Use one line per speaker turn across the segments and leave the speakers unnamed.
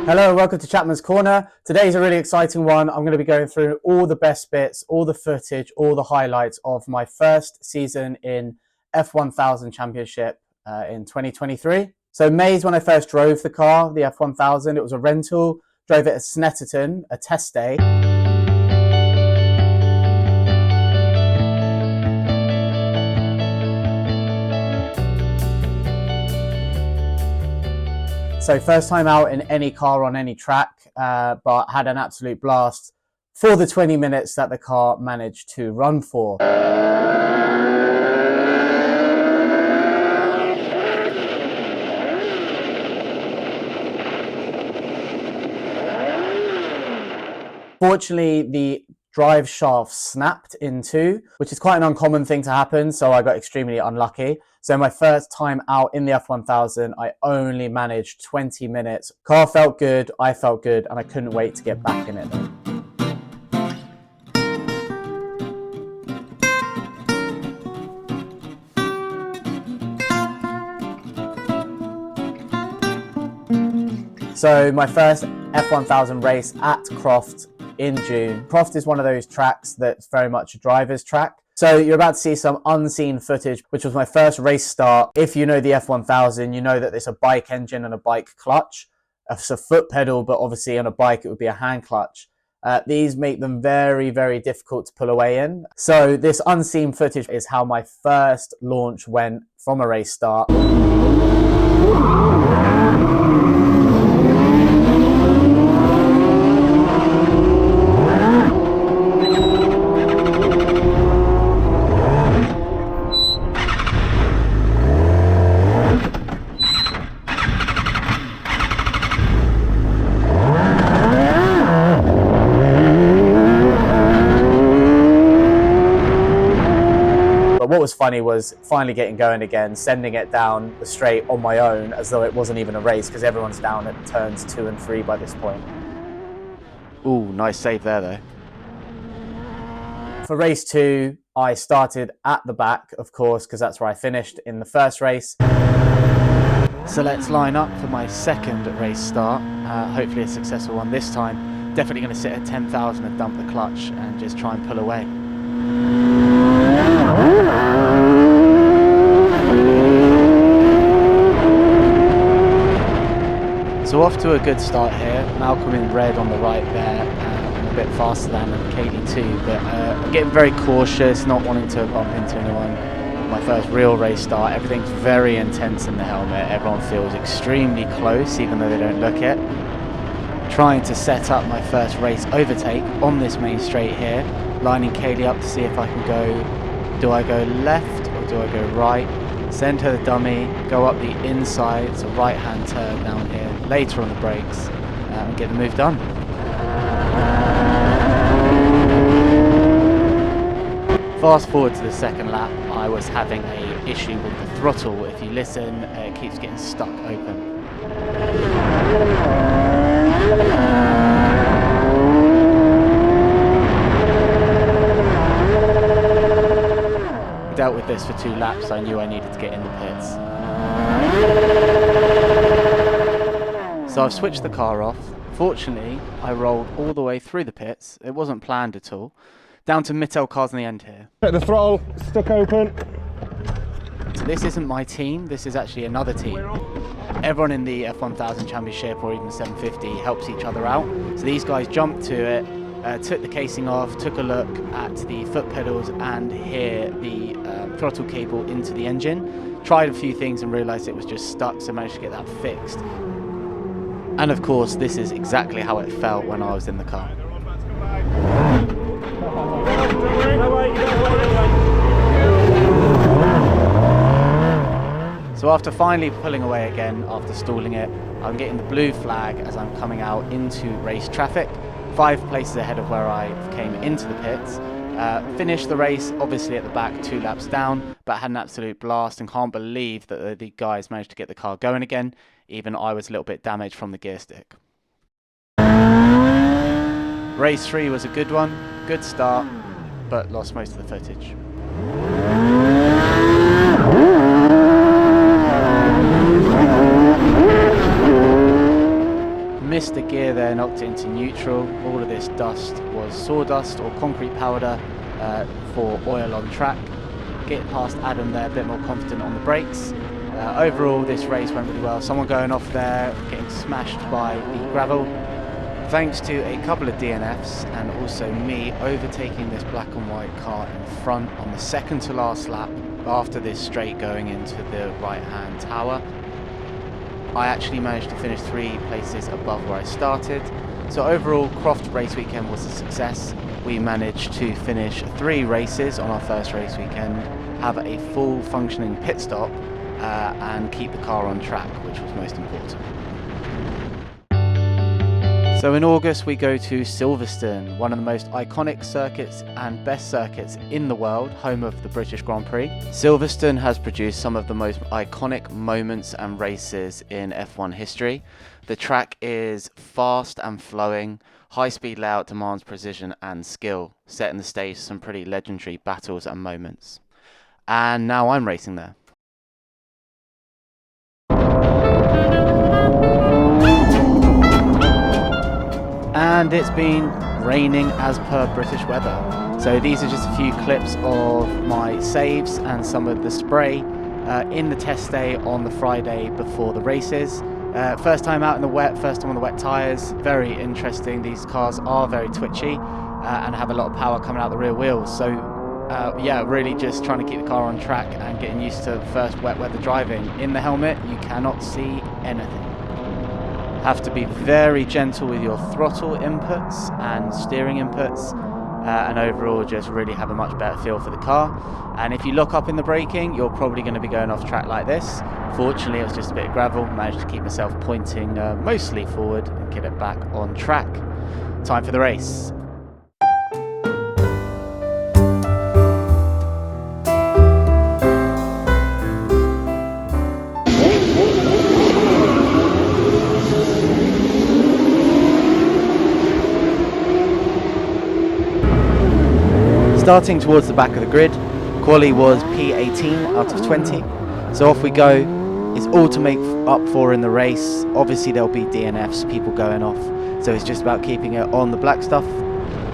Hello, welcome to Chapman's Corner. Today's a really exciting one. I'm going to be going through all the best bits, all the footage, all the highlights of my first season in F1000 Championship in 2023. So May's when I first drove the car, the F1000. It was a rental, drove it at Snetterton, a test day. So first time out in any car on any track, but had an absolute blast for the 20 minutes that the car managed to run for. Fortunately, the drive shaft snapped in two, which is quite an uncommon thing to happen, so I got extremely unlucky. So my first time out in the F1000, I only managed 20 minutes. Car felt good, I felt good, and I couldn't wait to get back in it though. So my first F1000 race at Croft in June. Croft is one of those tracks that's very much a driver's track. So you're about to see some unseen footage, which was my first race start. If you know the F1000, you know that there's a bike engine and a bike clutch. It's a foot pedal, but obviously on a bike it would be a hand clutch. These make them very, very difficult to pull away in. So this unseen footage is how my first launch went from a race start. What was funny was finally getting going again, sending it down the straight on my own as though it wasn't even a race because everyone's down at turns 2 and 3 by this point. Ooh, nice save there though. For race 2, I started at the back, of course, because that's where I finished in the first race. So let's line up for my second race start, hopefully a successful one this time. Definitely going to sit at 10,000 and dump the clutch and just try and pull away. So off to a good start here. Malcolm in red on the right there, and a bit faster than KD2, but I'm getting very cautious, not wanting to bump into anyone. My first real race start, everything's very intense in the helmet. Everyone feels extremely close, even though they don't look it. Trying to set up my first race overtake on this main straight here, lining Kaylee up to see if I can go, do I go left or do I go right? Send her the dummy, go up the inside, it's a right hand turn down here, later on the brakes, and get the move done. Fast forward to the second lap, I was having an issue with the throttle. If you listen, it keeps getting stuck open. Dealt with this for 2 laps, I knew I needed to get in the pits. So I've switched the car off. Fortunately, I rolled all the way through the pits. It wasn't planned at all. Down to Mittel cars in the end here.
The throttle stuck open.
So this isn't my team, this is actually another team. Everyone in the F1000 Championship or even 750 helps each other out. So these guys jumped to it, took the casing off, took a look at the foot pedals and here the throttle cable into the engine. Tried a few things and realised it was just stuck, so managed to get that fixed. And of course, this is exactly how it felt when I was in the car. So after finally pulling away again, after stalling it, I'm getting the blue flag as I'm coming out into race traffic, 5 places ahead of where I came into the pits. Finished the race, obviously at the back, 2 laps down, but had an absolute blast and can't believe that the guys managed to get the car going again. Even I was a little bit damaged from the gear stick. Race 3 was a good one, good start, but lost most of the footage. Missed a there, knocked it into neutral. All of this dust was sawdust or concrete powder for oil on track. Getting past Adam there, a bit more confident on the brakes. Overall, this race went really well. Someone going off there, getting smashed by the gravel. Thanks to a couple of DNFs and also me overtaking this black and white car in front on the second to last lap after this straight going into the right-hand tower. I actually managed to finish 3 places above where I started. So overall, Croft race weekend was a success. We managed to finish 3 races on our first race weekend, have a full functioning pit stop, and keep the car on track, which was most important. So in August we go to Silverstone, one of the most iconic circuits and best circuits in the world, home of the British Grand Prix. Silverstone has produced some of the most iconic moments and races in F1 history. The track is fast and flowing, high-speed layout demands precision and skill, setting the stage for some pretty legendary battles and moments. And now I'm racing there. And it's been raining as per British weather. So these are just a few clips of my saves and some of the spray in the test day on the Friday before the races. First time out in the wet, first time on the wet tyres. Very interesting. These cars are very twitchy and have a lot of power coming out the rear wheels. So yeah, really just trying to keep the car on track and getting used to first wet weather driving. In the helmet, you cannot see anything. Have to be very gentle with your throttle inputs and steering inputs, and overall just really have a much better feel for the car. And if you look up in the braking, you're probably going to be going off track like this. Fortunately, it was just a bit of gravel. Managed to keep myself pointing mostly forward and get it back on track. Time for the race. Starting towards the back of the grid, quali was P18 out of 20, so off we go. It's all to make up for in the race. Obviously there'll be DNFs, people going off, so it's just about keeping it on the black stuff.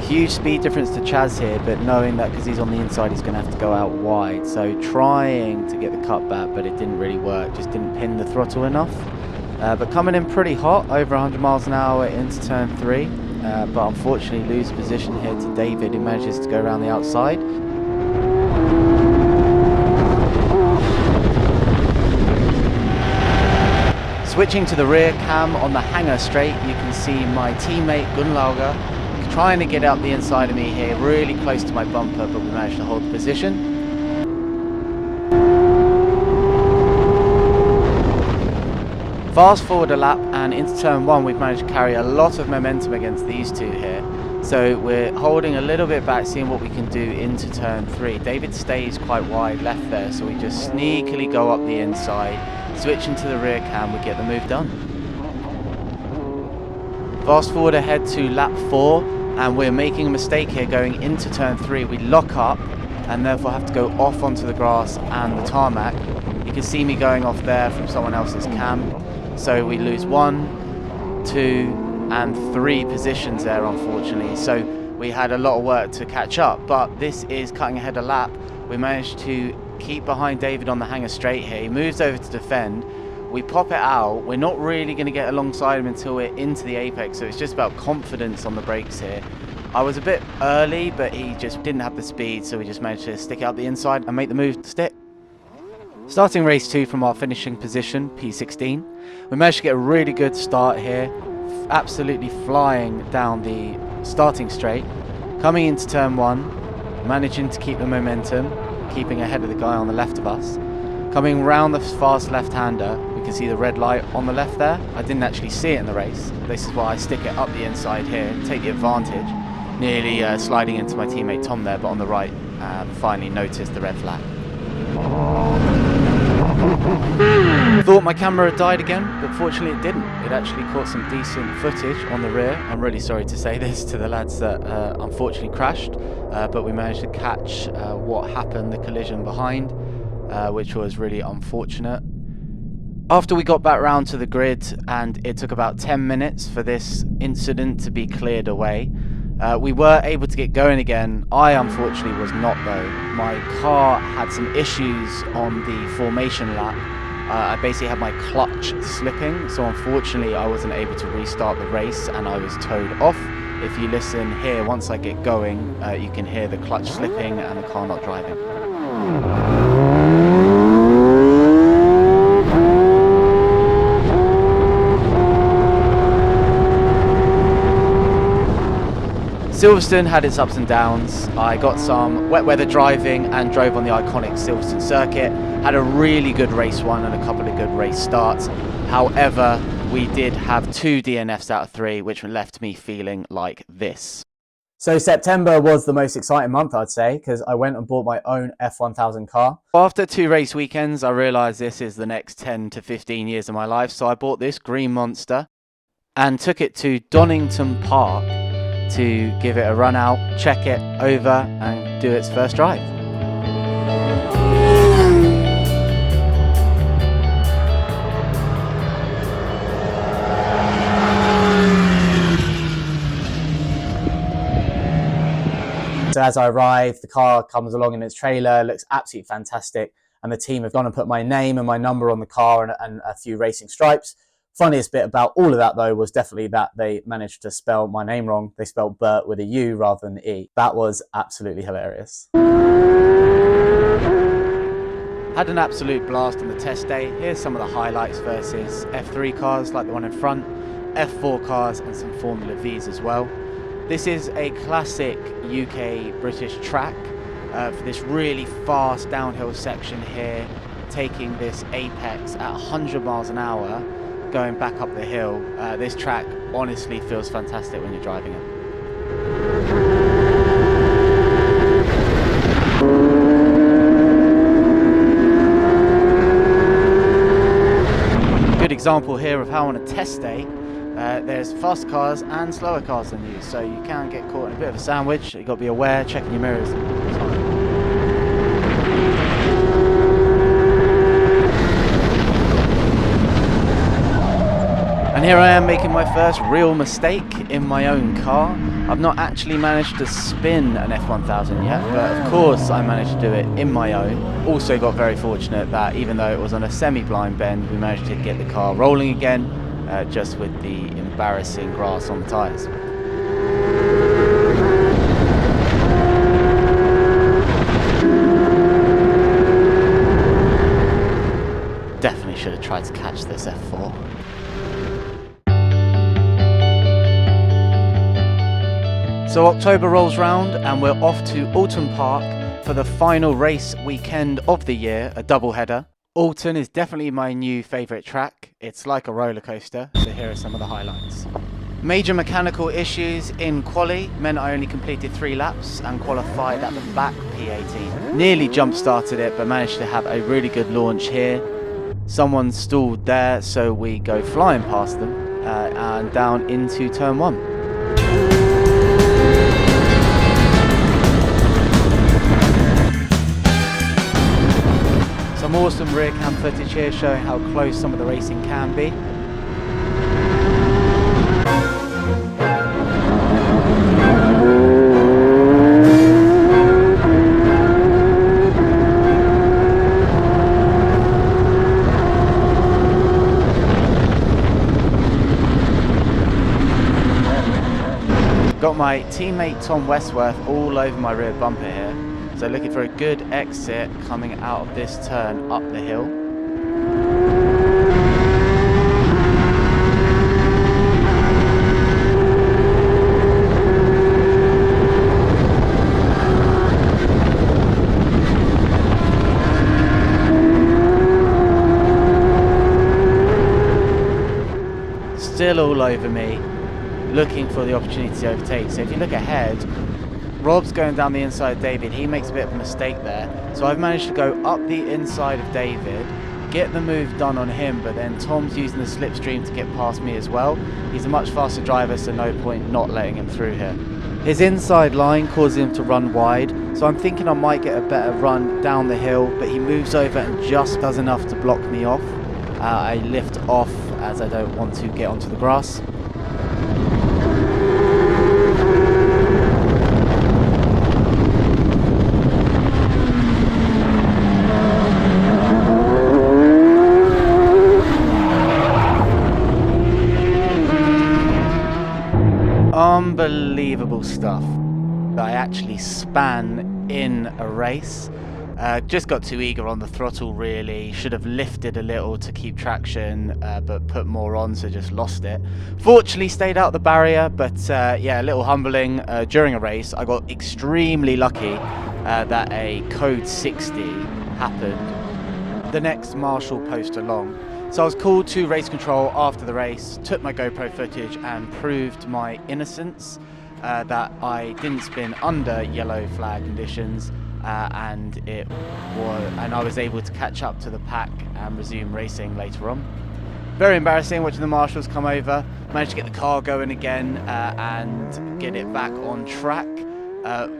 Huge speed difference to Chaz here, but knowing that because he's on the inside he's going to have to go out wide, so trying to get the cut back, but it didn't really work, just didn't pin the throttle enough. But coming in pretty hot, over 100 miles an hour into turn 3. But unfortunately lose position here to David, who manages to go around the outside. Switching to the rear cam on the hanger straight, you can see my teammate Gunlauger trying to get up the inside of me here, really close to my bumper, but we managed to hold the position. Fast forward a lap and into turn 1 we've managed to carry a lot of momentum against these two here. So we're holding a little bit back, seeing what we can do into turn 3. David stays quite wide left there, so we just sneakily go up the inside, switch into the rear cam, we get the move done. Fast forward ahead to lap 4 and we're making a mistake here going into turn 3. We lock up and therefore have to go off onto the grass and the tarmac. You can see me going off there from someone else's cam. So we lose 1, 2 and 3 positions there, unfortunately. So we had a lot of work to catch up, but this is cutting ahead a lap. We managed to keep behind David on the hanger straight here. He moves over to defend. We pop it out. We're not really going to get alongside him until we're into the apex, so it's just about confidence on the brakes here. I was a bit early, but he just didn't have the speed, so we just managed to stick out the inside and make the move to stick. Starting race 2 from our finishing position, P16. We managed to get a really good start here, absolutely flying down the starting straight. Coming into turn 1, managing to keep the momentum, keeping ahead of the guy on the left of us. Coming round the fast left-hander, we can see the red light on the left there. I didn't actually see it in the race. This is why I stick it up the inside here, take the advantage. Nearly sliding into my teammate Tom there, but on the right, finally noticed the red flag. Thought my camera had died again, but fortunately it didn't. It actually caught some decent footage on the rear. I'm really sorry to say this to the lads that unfortunately crashed, but we managed to catch what happened, the collision behind, which was really unfortunate. After we got back round to the grid, and it took about 10 minutes for this incident to be cleared away, we were able to get going again. I unfortunately was not though. My car had some issues on the formation lap. I basically had my clutch slipping, so unfortunately I wasn't able to restart the race and I was towed off. If you listen here, once I get going, you can hear the clutch slipping and the car not driving. Silverstone had its ups and downs. I got some wet weather driving and drove on the iconic Silverstone circuit. Had a really good race one and a couple of good race starts. However, we did have 2 DNFs out of 3, which left me feeling like this. So September was the most exciting month, I'd say, because I went and bought my own F1000 car. After 2 race weekends, I realised this is the next 10 to 15 years of my life, so I bought this green monster and took it to Donnington Park to give it a run out, check it over and do its first drive. So as I arrive, the car comes along in its trailer, looks absolutely fantastic, and the team have gone and put my name and my number on the car and a few racing stripes. Funniest bit about all of that though was definitely that they managed to spell my name wrong. They spelled Bert with a U rather than E. That was absolutely hilarious. Had an absolute blast on the test day. Here's some of the highlights versus F3 cars like the one in front, F4 cars and some Formula Vs as well. This is a classic UK British track for this really fast downhill section here, taking this apex at 100 miles an hour, going back up the hill. This track honestly feels fantastic when you're driving it. Good example here of how on a test day there's fast cars and slower cars than you, so you can get caught in a bit of a sandwich. You've got to be aware, checking your mirrors. And here I am making my first real mistake in my own car. I've not actually managed to spin an F1000 yet, but of course I managed to do it in my own. Also got very fortunate that even though it was on a semi-blind bend, we managed to get the car rolling again, just with the embarrassing grass on the tyres. Definitely should have tried to catch this F4. So October rolls round and we're off to Oulton Park for the final race weekend of the year, a double header. Oulton is definitely my new favourite track. It's like a roller coaster, so here are some of the highlights. Major mechanical issues in quali meant I only completed 3 laps and qualified at the back P18. Nearly jump started it, but managed to have a really good launch here. Someone stalled there, so we go flying past them and down into turn 1. Some awesome rear cam footage here showing how close some of the racing can be. Got my teammate Tom Westworth all over my rear bumper here. So looking for a good exit coming out of this turn up the hill. Still all over me, looking for the opportunity to overtake. So if you look ahead, Rob's going down the inside of David. He makes a bit of a mistake there. So I've managed to go up the inside of David, get the move done on him, but then Tom's using the slipstream to get past me as well. He's a much faster driver, so no point not letting him through here. His inside line causes him to run wide, so I'm thinking I might get a better run down the hill, but he moves over and just does enough to block me off. I lift off as I don't want to get onto the grass. Unbelievable stuff. I actually span in a race. Just got too eager on the throttle really. Should have lifted a little to keep traction, but put more on, so just lost it. Fortunately stayed out the barrier, but yeah, a little humbling. During a race I got extremely lucky that a code 60 happened the next marshal post along. So I was called to race control after the race, took my GoPro footage and proved my innocence, that I didn't spin under yellow flag conditions, and I was able to catch up to the pack and resume racing later on. Very embarrassing watching the marshals come over. Managed to get the car going again and get it back on track.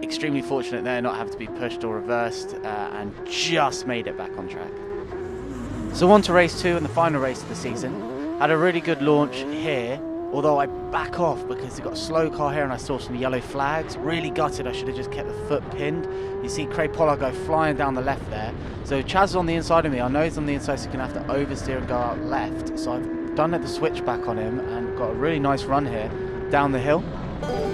Extremely fortunate there, not having to be pushed or reversed, and just made it back on track. So on to race 2 and the final race of the season. Had a really good launch here, although I back off because they've got a slow car here and I saw some yellow flags. Really gutted, I should have just kept the foot pinned. You see Craig Pollard go flying down the left there. So Chaz is on the inside of me. I know he's on the inside, so he's going to have to oversteer and go out left. So I've done the switchback on him and got a really nice run here down the hill.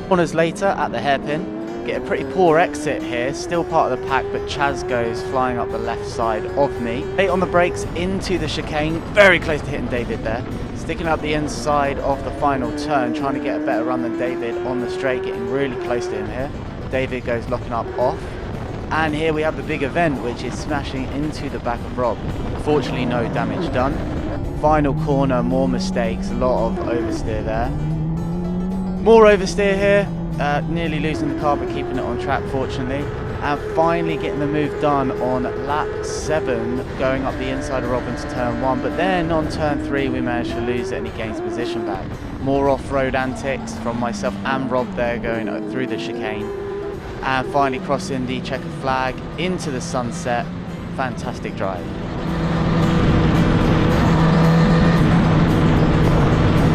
Corners later at the hairpin. Get a pretty poor exit here, still part of the pack, but Chaz goes flying up the left side of me. Late on the brakes into the chicane, very close to hitting David there. Sticking up the inside of the final turn, trying to get a better run than David on the straight, getting really close to him here. David goes locking up off. And here we have the big event, which is smashing into the back of Rob. Fortunately, no damage done. Final corner, more mistakes, a lot of oversteer there. More oversteer here. Nearly losing the car but keeping it on track fortunately, and finally getting the move done on lap 7, going up the inside of Robin's turn 1, but then on turn 3 we managed to lose it and he gains position back. More off-road antics from myself and Rob there going through the chicane, and finally crossing the checkered flag into the sunset. Fantastic drive.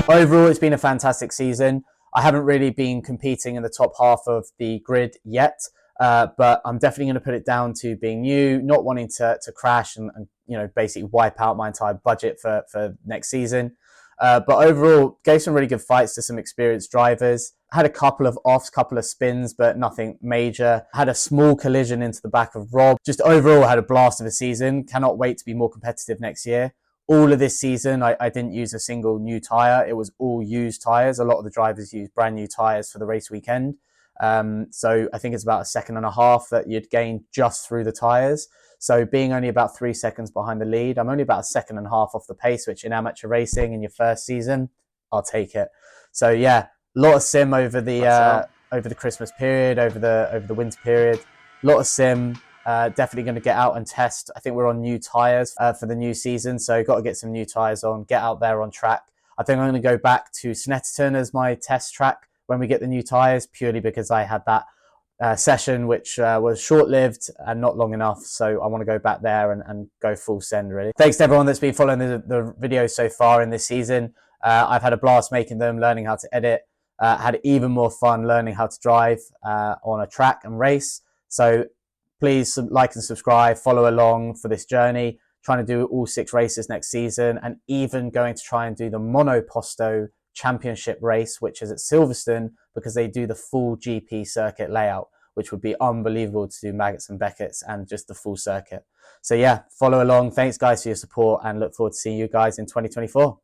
Overall, it's been a fantastic season. I haven't really been competing in the top half of the grid yet, but I'm definitely going to put it down to being new, not wanting to crash and you know, basically wipe out my entire budget for next season. But overall, gave some really good fights to some experienced drivers. Had a couple of offs, couple of spins, but nothing major. Had a small collision into the back of Rob. Just overall had a blast of a season. Cannot wait to be more competitive next year. All of this season, I didn't use a single new tyre. It was all used tyres. A lot of the drivers used brand new tyres for the race weekend. So I think it's about 1.5 seconds that you'd gain just through the tyres. So being only about 3 seconds behind the lead, I'm only about 1.5 seconds off the pace, which in amateur racing in your first season, I'll take it. So yeah, a lot of sim over the Christmas period, over the winter period. A lot of sim. Definitely going to get out and test. I think we're on new tyres for the new season, so got to get some new tyres on, get out there on track. I think I'm going to go back to Snetterton as my test track when we get the new tyres, purely because I had that session which was short-lived and not long enough, so I want to go back there and go full send really. Thanks to everyone that's been following the videos so far in this season. I've had a blast making them, learning how to edit, had even more fun learning how to drive on a track and race. So please like and subscribe, follow along for this journey, trying to do all 6 races next season, and even going to try and do the monoposto championship race, which is at Silverstone, because they do the full GP circuit layout, which would be unbelievable to do Maggots and Beckett's and just the full circuit. So yeah, follow along. Thanks guys for your support and look forward to seeing you guys in 2024.